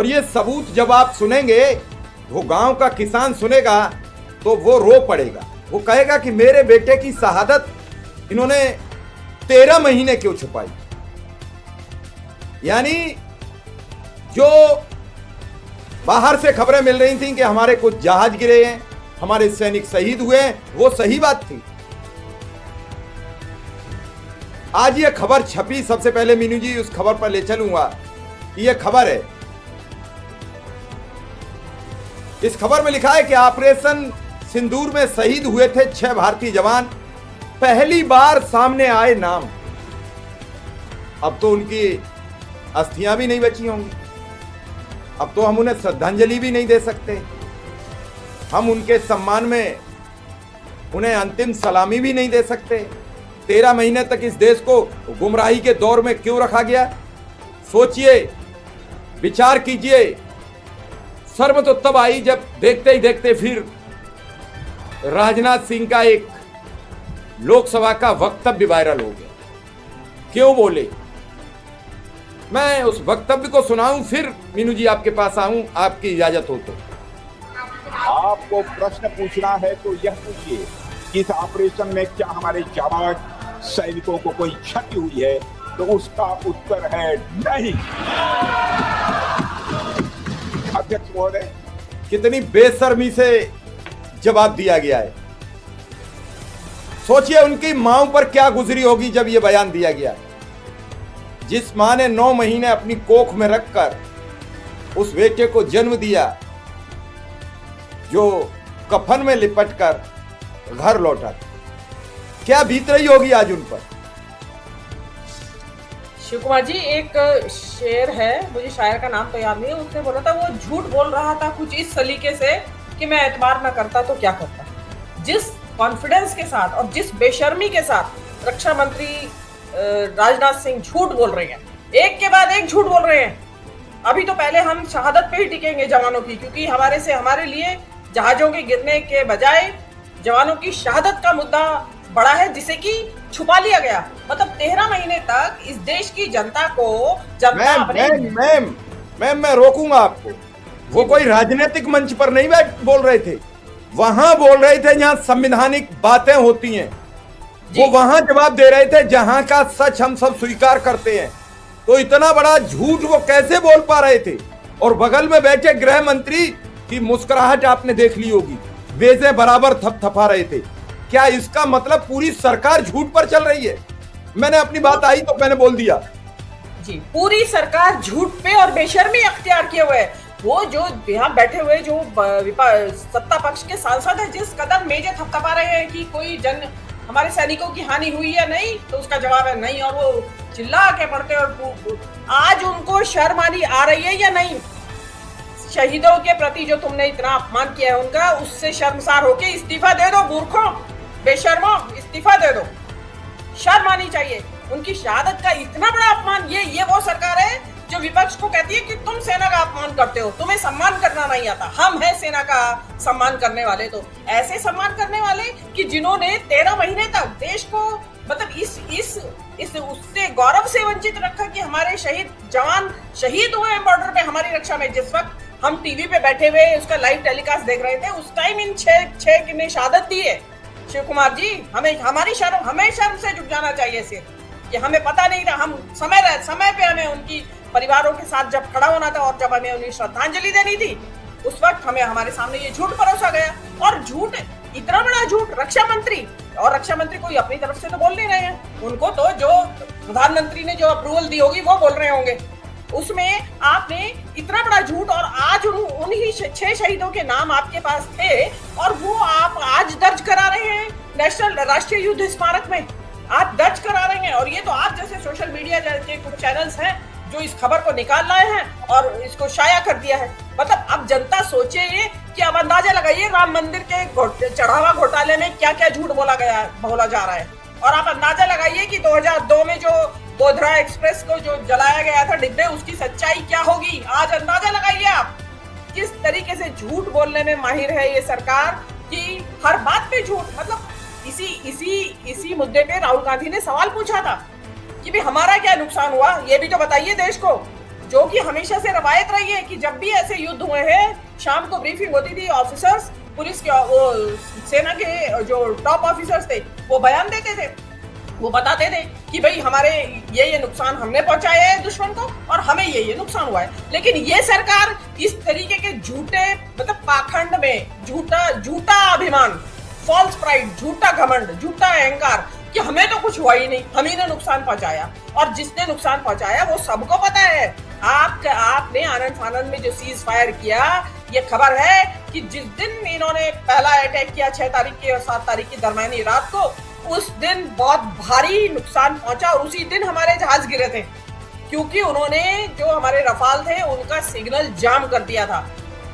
और ये सबूत जब आप सुनेंगे, वो गांव का किसान सुनेगा तो वो रो पड़ेगा। वो कहेगा कि मेरे बेटे की शहादत इन्होंने 13 महीने क्यों छुपाई। यानी जो बाहर से खबरें मिल रही थी कि हमारे कुछ जहाज गिरे हैं, हमारे सैनिक शहीद हुए हैं, वो सही बात थी। आज ये खबर छपी, सबसे पहले मीनू जी उस खबर पर ले चलूंगा। ये खबर है, इस खबर में लिखा है कि ऑपरेशन सिंदूर में शहीद हुए थे 6 भारतीय जवान, पहली बार सामने आए नाम। अब तो उनकी अस्थियां भी नहीं बची होंगी, अब तो हम उन्हें श्रद्धांजलि भी नहीं दे सकते, हम उनके सम्मान में उन्हें अंतिम सलामी भी नहीं दे सकते। 13 महीने तक इस देश को गुमराही के दौर में क्यों रखा गया? सोचिए, विचार कीजिए। शर्म तो तब आई जब देखते ही देखते फिर राजनाथ सिंह का एक लोकसभा का वक्तव्य वायरल हो गया। क्यों बोले? मैं उस वक्तव्य को सुनाऊं, फिर मीनू जी आपके पास आऊं, आपकी इजाजत हो तो। आपको प्रश्न पूछना है तो यह पूछिए कि इस ऑपरेशन में क्या हमारे जवान सैनिकों को कोई क्षति हुई है, तो उसका उत्तर है नहीं। अध्यक्ष महोदय, कितनी बेशर्मी से जवाब दिया गया है। सोचिए उनकी मां पर क्या गुजरी होगी जब यह बयान दिया गया। जिस मां ने 9 महीने अपनी कोख में रखकर उस बेटे को जन्म दिया, जो कफन में लिपटकर घर लौटा, क्या बीत रही होगी आज उन पर। शिव कुमार जी, एक शेर है, मुझे शायर का नाम तो याद नहीं है, उसने बोला था वो झूठ बोल रहा था कुछ इस सलीके से कि मैं एतबार न करता तो क्या करता। जिस कॉन्फिडेंस के साथ और जिस बेशर्मी के साथ रक्षा मंत्री राजनाथ सिंह झूठ बोल रहे हैं, एक के बाद एक झूठ बोल रहे हैं। अभी तो पहले हम शहादत पे ही टिकेंगे जवानों की, क्योंकि हमारे लिए जहाजों के गिरने के बजाय जवानों की शहादत का मुद्दा बड़ा है, जिसे कि छुपा लिया गया। मतलब 13 महीने तक इस देश की जनता को मैं रोकूंगा आपको। वो कोई राजनीतिक मंच पर नहीं बोल रहे थे, वहां बोल रहे थे जहां संवैधानिक बातें होती हैं। वो वहां जवाब दे रहे थे जहां का सच हम सब स्वीकार करते हैं। तो इतना बड़ा झूठ वो कैसे बोल पा रहे थे? और बगल में बैठे गृह मंत्री की मुस्कुराहट आपने देख ली होगी, बेजे बराबर थपथपा रहे थे। क्या इसका मतलब पूरी सरकार झूठ पर चल रही है? मैंने अपनी बात आई तो मैंने बोल दिया जी, पूरी सरकार झूठ पे और बेशर्मी अख्तियार किए हुए है। वो जो यहाँ बैठे हुए जो सत्ता पक्ष के सांसद है, जिस कदर मेजे थपथपा रहे हैं कि कोई हमारे सैनिकों की हानि हुई या नहीं, तो उसका जवाब है नहीं, और वो चिल्ला के पड़ते। और आज उनको शर्म आनी आ रही है या नहीं? शहीदों के प्रति जो तुमने इतना अपमान किया है उनका, उससे शर्मसार होके इस्तीफा दे दो। मूर्खों, बेशर्मों, इस्तीफा दे दो। शर्म आनी चाहिए। उनकी शहादत का इतना बड़ा अपमान, ये वो सरकार है जो विपक्ष को कहती है कि तुम सेना का अपमान करते हो, तुम्हें सम्मान करना नहीं आता। हम हैं सेना का सम्मान करने वाले। तो ऐसे सम्मान करने वाले कि जिन्होंने 13 महीने तक देश को मतलब इस उससे गौरव से वंचित रखा कि हमारे शहीद जवान शहीद हुए बॉर्डर पे हमारी रक्षा में। जिस वक्त हम टीवी पे बैठे हुए उसका लाइव टेलीकास्ट देख रहे थे, उस टाइम इन 6 ने शहादत दी है। शिव कुमार जी, हमें शर्म से झुक जाना चाहिए सिर्फ कि हमें पता नहीं था। हम समय पे हमें उनकी परिवारों के साथ जब खड़ा होना था और जब हमें उन्हें श्रद्धांजलि देनी थी, उस वक्त हमारे सामने ये झूठ परोसा गया। और झूठ, इतना बड़ा झूठ रक्षा मंत्री कोई अपनी तरफ से तो बोल नहीं रहे हैं। उनको तो जो प्रधानमंत्री ने जो अप्रूवल दी होगी वो बोल रहे होंगे। उसमें आपने इतना बड़ा झूठ, और आज उन्हीं 6 शहीदों के नाम आपके पास थे और वो आप आज दर्ज करा रहे हैं राष्ट्रीय युद्ध स्मारक में। आप दर्ज करा रहे हैं, और ये तो आप जैसे सोशल मीडिया के कुछ चैनल्स हैं जो इस खबर को निकाल लाए हैं और इसको शाया कर दिया है। मतलब अब जनता सोचे ये कि अब अंदाजा लगाइए राम मंदिर के चढ़ावा घोटाले में क्या क्या झूठ बोला जा रहा है। और आप अंदाजा लगाइए कि 2002 में जो गोधरा एक्सप्रेस को जो जलाया गया था डिब्बे, उसकी सच्चाई क्या होगी। आज अंदाजा लगाइए आप किस तरीके से झूठ बोलने में माहिर है ये सरकार, कि हर बात पे झूठ। मतलब इसी मुद्दे पे राहुल गांधी ने सवाल पूछा था कि भाई हमारा क्या नुकसान हुआ, ये भी तो बताइए देश को। जो कि हमेशा से रवायत रही है कि जब भी ऐसे युद्ध हुए हैं शाम को ब्रीफिंग होती थी, ऑफिसर्स पुलिस के वो सेना के जो टॉप ऑफिसर्स थे वो बयान देते थे, वो बताते थे कि भाई हमारे ये नुकसान हमने पहुंचाया है दुश्मन को और हमें ये नुकसान हुआ है। लेकिन ये सरकार इस तरीके के झूठे मतलब पाखंड में झूठा अभिमान, फॉल्स प्राइड, झूठा घमंड, झूठा अहंकार कि हमें तो कुछ हुआ ही नहीं, हम ही ने नुकसान पहुंचाया, और जिसने नुकसान पहुंचाया वो सबको पता है। आपने आनंद फानंद में जो सीज फायर किया, ये खबर है कि जिस दिन इन्होंने पहला अटैक किया 6 तारीख की और 7 तारीख की दरमियानी रात को, उस दिन बहुत भारी नुकसान पहुंचा और उसी दिन हमारे जहाज गिरे थे, क्योंकि उन्होंने जो हमारे रफाल थे उनका सिग्नल जाम कर दिया था।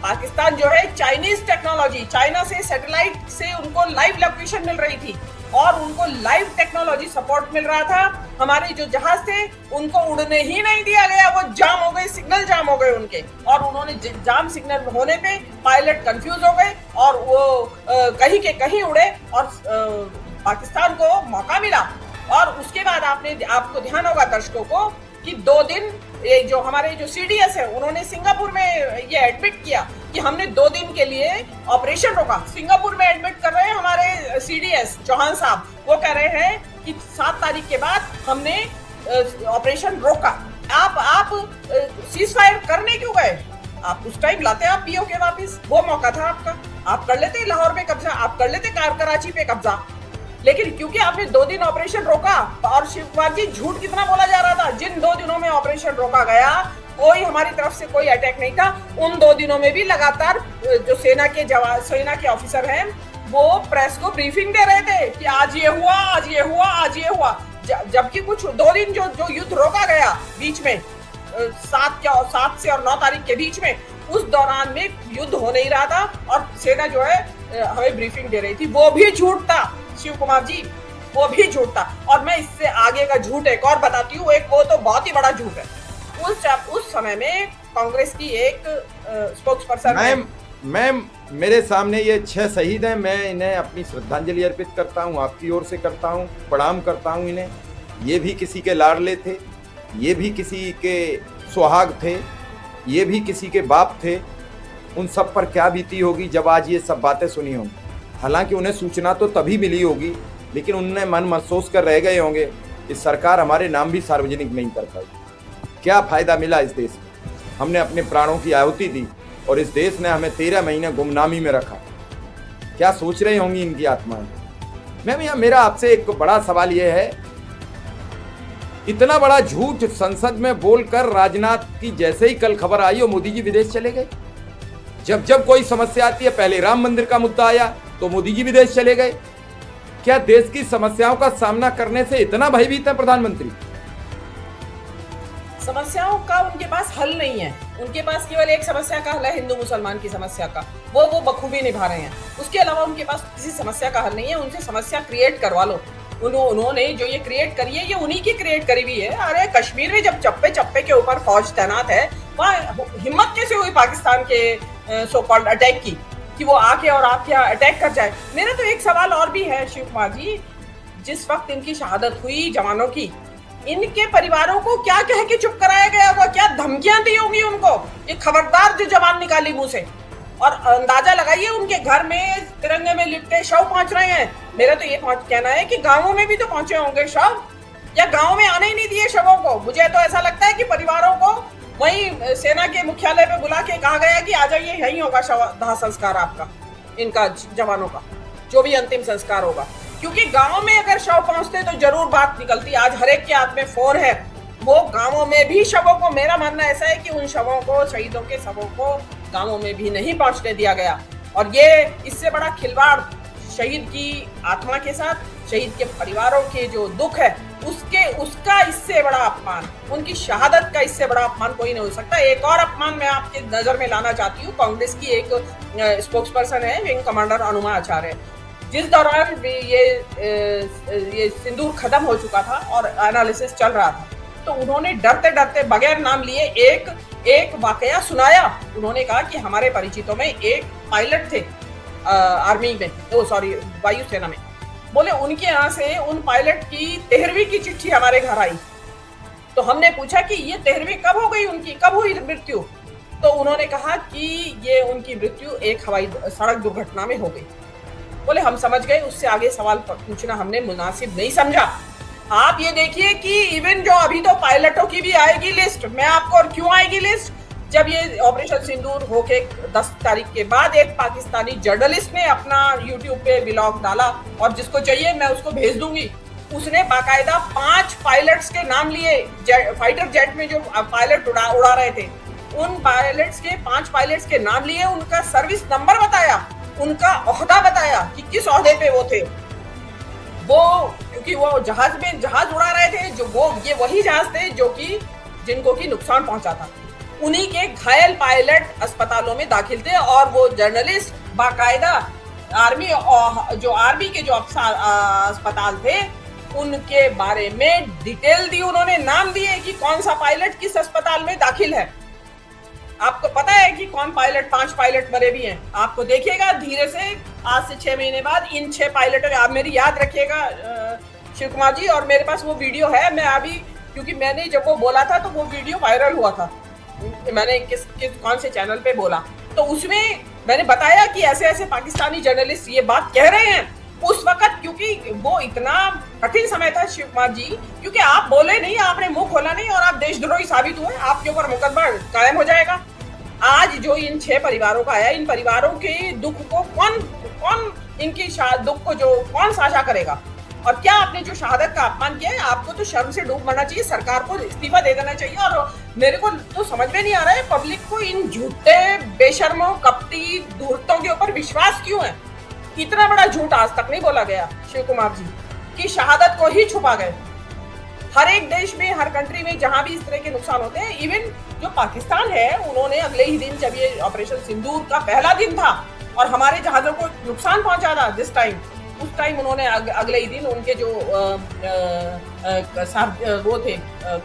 पाकिस्तान जो है चाइनीज टेक्नोलॉजी, चाइना से सैटेलाइट से उनको लाइव लोकेशन मिल रही थी और उनको लाइव टेक्नोलॉजी सपोर्ट मिल रहा था। हमारे जो जहाज थे उनको उड़ने ही नहीं दिया गया, वो जाम हो गए, सिग्नल जाम हो गए उनके, और उन्होंने जाम सिग्नल होने पे पायलट कंफ्यूज हो गए और वो कहीं के कहीं उड़े और पाकिस्तान को मौका मिला। और उसके बाद आपको ध्यान होगा दर्शकों को कि 2 दिन ये जो हमारे जो सीडीएस है उन्होंने सिंगापुर में ये एडमिट किया कि हमने 2 दिन के लिए ऑपरेशन रोका। सिंगापुर में एडमिट कर रहे हैं हमारे सीडीएस चौहान साहब, वो कह रहे हैं कि 7 तारीख के बाद हमने ऑपरेशन रोका। आप सीज फायर करने क्यों गए? आप उस टाइम लाते आप पीओके वापस, वो मौका था आपका, आप कर लेते लाहौर पे कब्जा, आप कर लेते कराची पे कब्जा, लेकिन क्योंकि आपने 2 दिन ऑपरेशन रोका। और शिव कुमार जी झूठ कितना बोला जा रहा था, जिन 2 दिनों में ऑपरेशन रोका गया कोई हमारी तरफ से कोई अटैक नहीं था। उन 2 दिनों में भी लगातार जो सेना के ऑफिसर हैं वो प्रेस को ब्रीफिंग दे रहे थे कि आज ये हुआ, आज ये हुआ, आज ये हुआ, जबकि कुछ 2 दिन जो युद्ध रोका गया बीच में 7 से और 9 तारीख के बीच में, उस दौरान में युद्ध हो नहीं रहा था और सेना जो है हमें ब्रीफिंग दे रही थी, वो भी झूठ था शिव कुमार जी, वो भी झूठ था। और मैं इससे आगे का झूठ एक और बताती हूँ, एक वो तो बहुत ही बड़ा झूठ है। उस समय में कांग्रेस की एक स्पोक्सपर्सन मैम मेरे सामने ये 6 शहीद हैं, मैं इन्हें अपनी श्रद्धांजलि अर्पित करता हूँ, आपकी ओर से करता हूँ, प्रणाम करता हूँ इन्हें। ये भी किसी के लाडले थे, ये भी किसी के सुहाग थे, ये भी किसी के बाप थे। उन सब पर क्या बीती होगी जब आज ये सब बातें सुनी होंगी। हालांकि उन्हें सूचना तो तभी मिली होगी, लेकिन उन्हें मन महसूस कर रह गए होंगे कि सरकार हमारे नाम भी सार्वजनिक नहीं कर पाई। क्या फ़ायदा मिला इस देश को? हमने अपने प्राणों की आहुति दी और इस देश ने हमें 13 महीने गुमनामी में रखा। क्या सोच रही होंगी इनकी आत्माएं? मैम यहाँ मेरा आपसे एक बड़ा सवाल यह है, इतना बड़ा झूठ संसद में बोलकर राजनाथ की जैसे ही कल खबर आई और मोदी जी विदेश चले गए। जब कोई समस्या आती है, पहले राम मंदिर का मुद्दा आया तो मोदी जी विदेश चले गए। क्या देश की समस्याओं का सामना करने से इतना भयभीत है प्रधानमंत्री? समस्याओं का उनके पास हल नहीं है, उनके पास केवल एक समस्या का हल है, हिंदू मुसलमान की समस्या का, वो बखूबी निभा रहे हैं। उसके अलावा उनके पास किसी समस्या का हल नहीं है। उनसे समस्या क्रिएट करवा लो। उन्होंने जो ये क्रिएट करी है ये उन्हीं की क्रिएट करी हुई है। अरे कश्मीर में जब चप्पे चप्पे के ऊपर फौज तैनात है, वहाँ हिम्मत कैसे हुई पाकिस्तान के सो कॉल्ड अटैक की कि वो आके और आपके यहाँ अटैक कर जाए? मेरा तो एक सवाल और भी है शिव कुमार जी, जिस वक्त इनकी शहादत हुई जवानों की, इनके परिवारों को क्या कह के चुप कराया गया होगा? क्या धमकियां दी होंगी उनको? ये खबरदार जो जवान निकाली मुंह से, और अंदाजा लगाइए उनके घर में तिरंगे में लिपटे शव पहुंच रहे हैं। मेरा तो ये कहना है कि गांवों में भी तो पहुंचे होंगे शव, या गांव में आने ही नहीं दिए शवों को। मुझे तो ऐसा लगता है कि परिवारों को वहीं सेना के मुख्यालय पे बुला के कहा गया कि आ जाइए, यहीं होगा दाह संस्कार आपका, इनका जवानों का जो भी अंतिम संस्कार होगा। क्योंकि गांव में अगर शव पहुंचते तो जरूर बात निकलती। आज हर एक के हाथ में फोन है, वो गांवों में भी शवों को, मेरा मानना ऐसा है कि उन शवों को, शहीदों के शवों को गांवों में भी नहीं पहुंचने दिया गया। और ये इससे बड़ा खिलवाड़ शहीद की आत्मा के साथ, शहीद के परिवारों के जो दुख है उसका इससे बड़ा अपमान, उनकी शहादत का इससे बड़ा अपमान कोई नहीं हो सकता। एक और अपमान मैं आपके नजर में लाना चाहती हूँ। कांग्रेस की एक स्पोक्सपर्सन है, विंग कमांडर अनुमा आचार्य, जिस दौरान ये सिंदूर खत्म हो चुका था और एनालिसिस चल रहा था, तो उन्होंने डरते डरते बगैर नाम लिए एक वाकया सुनाया। उन्होंने कहा कि हमारे परिचितों में एक पायलट थे आर्मी में, वायुसेना में, बोले उनके यहाँ से उन पायलट की 13वीं की चिट्ठी हमारे घर आई तो हमने पूछा कि ये 13वीं कब हो गई उनकी, कब हुई मृत्यु? तो उन्होंने कहा कि ये उनकी मृत्यु एक हवाई सड़क दुर्घटना में हो गई। बोले हम समझ गए, उससे आगे सवाल पूछना हमने मुनासिब नहीं समझा। आप ये देखिए कि इवन जो अभी तो पायलटों की भी आएगी लिस्ट, मैं आपको, और क्यों आएगी लिस्ट, जब ये ऑपरेशन सिंदूर होके 10 तारीख के बाद एक पाकिस्तानी जर्नलिस्ट ने अपना यूट्यूब पे व्लॉग डाला, और जिसको चाहिए मैं उसको भेज दूंगी, उसने बाकायदा 5 पायलट्स के नाम लिए, फाइटर जेट में जो पायलट उड़ा रहे थे, उन पायलट्स के 5 पायलट्स के नाम लिए, उनका सर्विस नंबर बताया, उनका ओहदा बताया कि किस ओहदे पे वो थे। वो क्योंकि वो जहाज उड़ा रहे थे, जो ये वही जहाज थे जो कि जिनको की नुकसान पहुंचा था। उन्हीं के घायल पायलट अस्पतालों में दाखिल थे, और वो जर्नलिस्ट बाकायदा आर्मी के जो अस्पताल थे उनके बारे में डिटेल दी, उन्होंने नाम दिए कि कौन सा पायलट किस अस्पताल में दाखिल है। आपको पता है कि कौन पायलट, 5 पायलट मरे भी हैं। आपको देखिएगा धीरे से, आज से 6 महीने बाद इन 6 पायलटों, आप मेरी याद रखिएगा शिव कुमार जी, और मेरे पास वो वीडियो है, मैं अभी, क्योंकि मैंने जब वो बोला था तो वो वीडियो वायरल हुआ था, मैंने कौन से चैनल पे बोला, तो उसमें मैंने बताया कि ऐसे ऐसे पाकिस्तानी जर्नलिस्ट ये बात कह रहे हैं उस वक्त, क्योंकि वो इतना कठिन समय था शिव कुमार जी, क्योंकि आप बोले नहीं, आपने मुंह खोला नहीं, और आप देशद्रोही साबित हुए, आपके ऊपर मुकदमा कायम हो जाएगा। आज जो इन 6 परिवारों का आया, इन परिवारों के दुख को कौन इनकी दुख को जो कौन साझा करेगा? और क्या आपने जो शहादत का अपमान किया है, आपको तो शर्म से डूब मरना चाहिए, सरकार को इस्तीफा दे देना चाहिए। और मेरे को तो समझ में नहीं आ रहा है पब्लिक को इन झूठे, बेशर्मों, कपटी धूर्तों के ऊपर विश्वास क्यों है। इतना बड़ा झूठ आज तक नहीं बोला गया शिव कुमार जी, कि शहादत को ही छुपा गए। हर एक देश में, हर कंट्री में जहां भी इस तरह के नुकसान होते हैं, इवन जो पाकिस्तान है, उन्होंने अगले ही दिन, जब ये ऑपरेशन सिंदूर का पहला दिन था और हमारे जहाजों को नुकसान पहुंचा था उस टाइम उन्होंने अगले ही दिन उनके जो वो थे,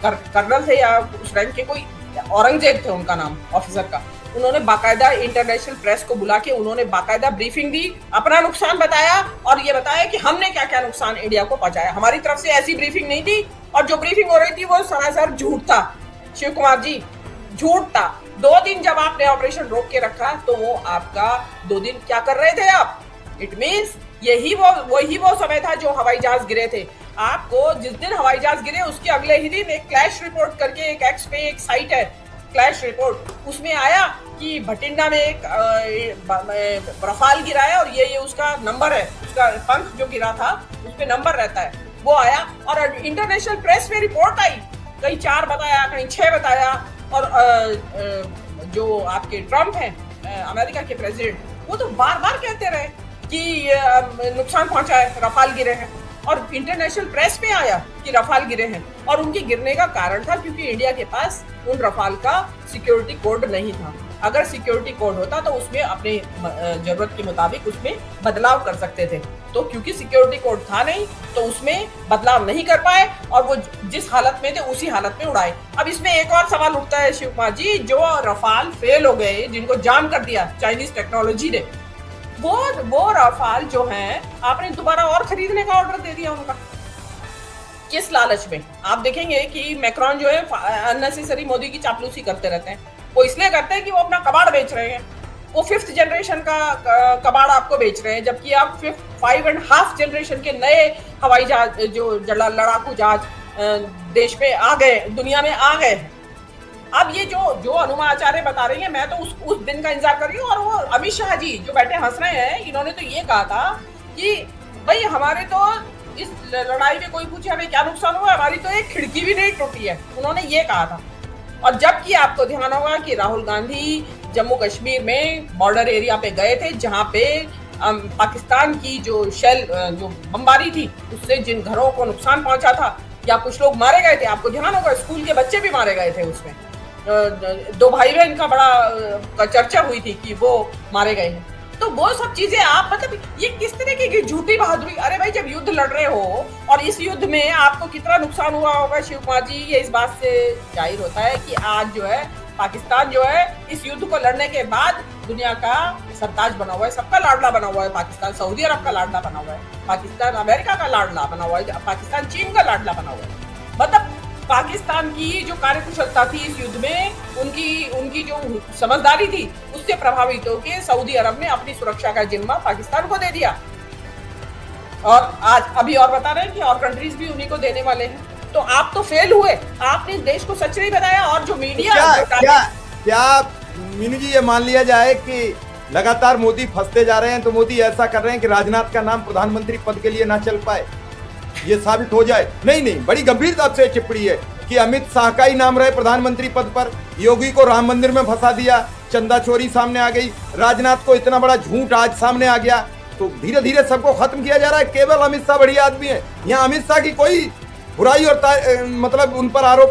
कर्नल थे या उस रैंक के कोई, औरंगजेब थे उनका नाम ऑफिसर का, उन्होंने बाकायदा इंटरनेशनल प्रेस को बुला के उन्होंने बाकायदा ब्रीफिंग दी, अपना नुकसान बताया, और ये बताया कि हमने क्या क्या नुकसान इंडिया को पहुंचाया। हमारी तरफ से ऐसी ब्रीफिंग नहीं थी, और जो ब्रीफिंग हो रही थी वो सरासर झूठ था शिव कुमार जी, झूठ था। 2 दिन जब आपने ऑपरेशन रोक के रखा, तो वो आपका 2 दिन क्या कर रहे थे आप? इट मीन्स वही वो समय था जो हवाई जहाज गिरे थे। आपको जिस दिन हवाई जहाज गिरे उसके अगले ही दिन एक क्लैश रिपोर्ट करके एक एक्स पे एक साइट है, क्लैश रिपोर्ट, उसमें आया कि भटिंडा में एक रफाल गिरा है, और ये उसका नंबर है, उसका पंख जो गिरा था उस पे नंबर रहता है, वो आया। और इंटरनेशनल प्रेस में रिपोर्ट आई, कहीं 4 बताया, कहीं 6 बताया। और जो आपके ट्रम्प हैं अमेरिका के प्रेसिडेंट, वो तो बार बार कहते रहे कि नुकसान पहुंचा है, रफाल गिरे हैं, और इंटरनेशनल प्रेस में आया कि रफाल गिरे हैं। और उनके गिरने का कारण था क्योंकि इंडिया के पास उन रफाल का सिक्योरिटी कोड नहीं था। अगर सिक्योरिटी कोड होता तो उसमें अपने जरूरत के मुताबिक उसमें बदलाव कर सकते थे, तो क्योंकि सिक्योरिटी कोड था नहीं तो उसमें बदलाव नहीं कर पाए, और वो जिस हालत में थे उसी हालत में उड़ाए। अब इसमें एक और सवाल उठता है शिव कुमार जी, जो रफाल फेल हो गए, जिनको जाम कर दिया चाइनीज टेक्नोलॉजी ने, वो रफाल जो है आपने दोबारा और खरीदने का ऑर्डर दे दिया उनका, किस लालच में? आप देखेंगे कि मैक्रॉन जो है अननेसेसरी मोदी की चापलूसी करते रहते हैं। वो इसलिए करते हैं कि वो अपना कबाड़ बेच रहे हैं, वो 5th जनरेशन का कबाड़ आपको बेच रहे हैं, जबकि आप 5.5 जनरेशन के नए हवाई जहाज, जो लड़ाकू जहाज देश में आ गए, दुनिया में आ गए। अब ये जो अनुमा आचार्य बता रही है, मैं तो उस दिन का इंतजार कर रही हूँ। और वो अमित शाह जी जो बैठे हंस रहे हैं, इन्होंने तो ये कहा था कि भाई हमारे तो इस लड़ाई में कोई पूछे हमें क्या नुकसान हुआ, हमारी तो एक खिड़की भी नहीं टूटी है, उन्होंने ये कहा था। और जबकि आपको ध्यान होगा कि राहुल गांधी जम्मू कश्मीर में बॉर्डर एरिया पे गए थे, जहाँ पे पाकिस्तान की जो बमबारी थी उससे जिन घरों को नुकसान पहुंचा था, या कुछ लोग मारे गए थे, आपको ध्यान होगा स्कूल के बच्चे भी मारे गए थे उसमें। 2 भाई बहन का बड़ा चर्चा हुई थी कि वो मारे गए हैं। तो वो सब चीजें आप मतलब ये किस तरह की झूठी बहादुरी। अरे भाई जब युद्ध लड़ रहे हो और इस युद्ध में आपको कितना नुकसान हुआ होगा शिव कुमार जी, ये इस बात से जाहिर होता है कि आज जो है पाकिस्तान जो है इस युद्ध को लड़ने के बाद दुनिया का सरताज बना हुआ है, सबका लाडला बना हुआ है पाकिस्तान, सऊदी अरब का लाडला बना हुआ है पाकिस्तान, अमेरिका का लाडला बना हुआ है पाकिस्तान, चीन का लाडला बना हुआ है। मतलब पाकिस्तान की जो कार्यकुशलता थी इस युद्ध में, उनकी जो समझदारी थी, उससे प्रभावित होकर सऊदी अरब ने अपनी सुरक्षा का जिम्मा पाकिस्तान को दे दिया। और आज अभी और बता रहे हैं कि और कंट्रीज भी उन्हीं को देने वाले हैं। तो आप तो फेल हुए, आपने देश को सच नहीं बनाया। और जो मीडिया क्या मीनू जी ये मान लिया जाए कि लगातार मोदी फंसते जा रहे हैं, तो मोदी ऐसा कर रहे हैं कि राजनाथ का नाम प्रधानमंत्री पद के लिए ना चल पाए, ये साबित हो जाए? नहीं, बड़ी गंभीरता से टिप्पणी है कि अमित शाह का ही नाम रहे प्रधानमंत्री पद पर। योगी को राम मंदिर में फंसा दिया, चंदा चोरी सामने आ गई, राजनाथ को इतना बड़ा झूठ आज सामने आ गया, तो धीरे धीरे सबको खत्म किया जा रहा है। केवल अमित शाह बढ़िया आदमी है, यहाँ अमित शाह की कोई बुराई और मतलब उन पर आरोप